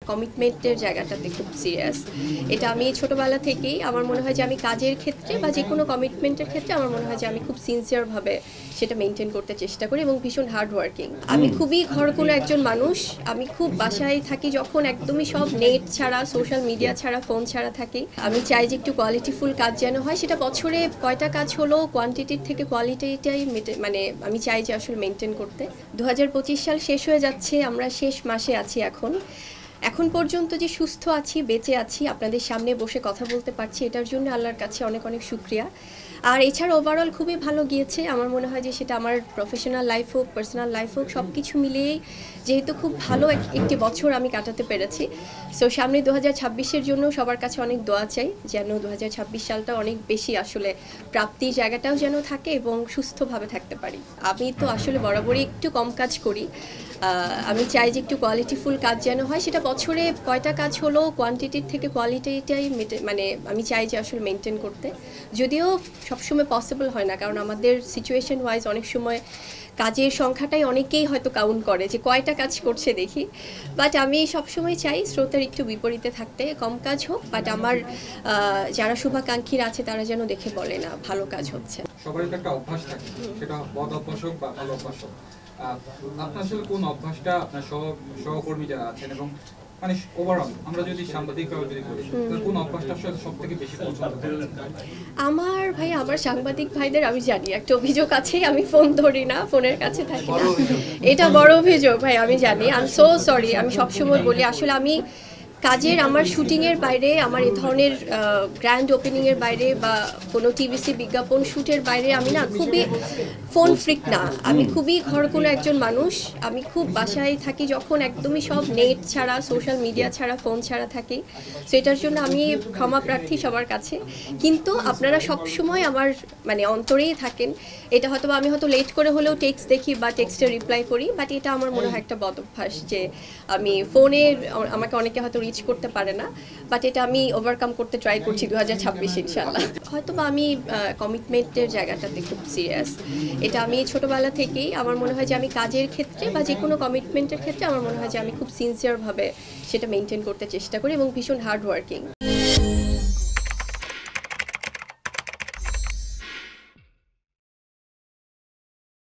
কমিটমেন্টের জায়গাটাতে খুব সিরিয়াস। এটা আমি ছোটোবেলা থেকেই আমার মনে হয় যে আমি কাজের ক্ষেত্রে বা যে কোনো কমিটমেন্টের ক্ষেত্রে আমার মনে হয় যে আমি খুব সিনসিয়ারভাবে সেটা মেনটেন করতে চেষ্টা করি এবং ভীষণ হার্ড ওয়ার্কিং। আমি খুবই ঘর কোনো একজন মানুষ। আমি খুব বাসায় থাকি যখন একদমই সব নেট ছাড়া, সোশ্যাল মিডিয়া ছাড়া, ফোন ছাড়া থাকি। আমি চাই যে একটু কোয়ালিটিফুল কাজ যেন হয়, সেটা বছরে কয়টা কাজ হলো কোয়ান্টিটির থেকে কোয়ালিটিটাই মানে আমি চাই যে আসলে মেনটেন করতে। 2025 সাল শেষ হয়ে যাচ্ছে, আমরা শেষ মাসে আছি এখন পর্যন্ত যে সুস্থ আছি, বেঁচে আছি, আপনাদের সামনে বসে কথা বলতে পারছি, এটার জন্য আল্লাহর কাছে অনেক অনেক শুকরিয়া। আর এছাড়া ওভারঅল খুবই ভালো গিয়েছে। আমার মনে হয় যে সেটা আমার প্রফেশনাল লাইফ হোক, পার্সোনাল লাইফ হোক, সব কিছু মিলিয়েই যেহেতু খুব ভালো একটি বছর আমি কাটাতে পেরেছি। সো সামনে 2026-এর জন্য সবার কাছে অনেক দোয়া চাই, যেন 2026 সালটা অনেক বেশি আসলে প্রাপ্তির জায়গাটাও যেন থাকে এবং সুস্থভাবে থাকতে পারি। আমি তো আসলে বরাবরই একটু কম কাজ করি। আমি চাই যে একটু কোয়ালিটিফুল কাজ যেন হয়, সেটা বছরে কয়টা কাজ হলো কোয়ান্টিটির থেকে কোয়ালিটিটাই মানে আমি চাই যে আসলে মেনটেন করতে। যদিও সবসময় পসিবল হয় না, কারণ আমাদের সিচুয়েশন ওয়াইজ অনেক সময় কাজের সংখ্যাটাই অনেকেই হয়তো কাউন্ট করে যে কয়টা কাজ করছে দেখি। বাট আমি সবসময় চাই স্রোতের একটু বিপরীতে থাকতে, কম কাজ হোক, বাট আমার যারা শুভাকাঙ্ক্ষীরা আছে তারা যেন দেখে বলে না ভালো কাজ হচ্ছে। সবারই একটা অভ্যাস থাকে, সেটা বদ অভ্যাস হোক বা ভালো অভ্যাস হোক। আপনার আসলে কোন অভ্যাসটা আপনার সহকর্মী যারা আছেন এবং মানে ওভারঅল আমরা যদি সাংবাদিকভাবে যদি বলি, কোন অভ্যাসটা আসলে সবথেকে বেশি পছন্দ করেন? আমার সাংবাদিক ভাইদের আমি জানি একটা অভিযোগ আছে, আমি ফোন ধরি না, ফোনের কাছে থাকি না। এটা বড় অভিযোগ ভাই, আমি জানি। I am so sorry. আমি সবসময় বলি আসলে আমি কাজের, আমার শুটিংয়ের বাইরে, আমার এই ধরনের গ্র্যান্ড ওপেনিংয়ের বাইরে বা কোনো টিভিসি বিজ্ঞাপন শ্যুটের বাইরে আমি না খুবই ফোন ফ্রিক না। আমি খুবই ঘর কোনো একজন মানুষ। আমি খুব বাসায় থাকি যখন একদমই সব নেট ছাড়া, সোশ্যাল মিডিয়া ছাড়া, ফোন ছাড়া থাকি। সো এটার জন্য আমি ক্ষমা প্রার্থী সবার কাছে। কিন্তু আপনারা সবসময় আমার মানে অন্তরেই থাকেন। এটা হয়তো আমি হয়তো লেট করে হলেও টেক্সট দেখি বা টেক্সটে রিপ্লাই করি, বাট এটা আমার মনে হয় একটা বদ অভ্যাস যে আমি ফোনে আমাকে অনেকে হয়তো রিচ করতে পারে না, বাট এটা আমি ওভারকাম করতে ট্রাই করছি 2026 ইনশাআল্লাহ। হয়তো বা আমি কমিটমেন্টের জায়গাটাতে খুব সিরিয়াস। এটা আমি ছোটোবেলা থেকেই আমার মনে হয় যে আমি কাজের ক্ষেত্রে বা যে কোনো কমিটমেন্টের ক্ষেত্রে আমার মনে হয় যে আমি খুব সিনসিয়ারভাবে সেটা মেনটেন করতে চেষ্টা করি এবং ভীষণ হার্ড ওয়ার্কিং।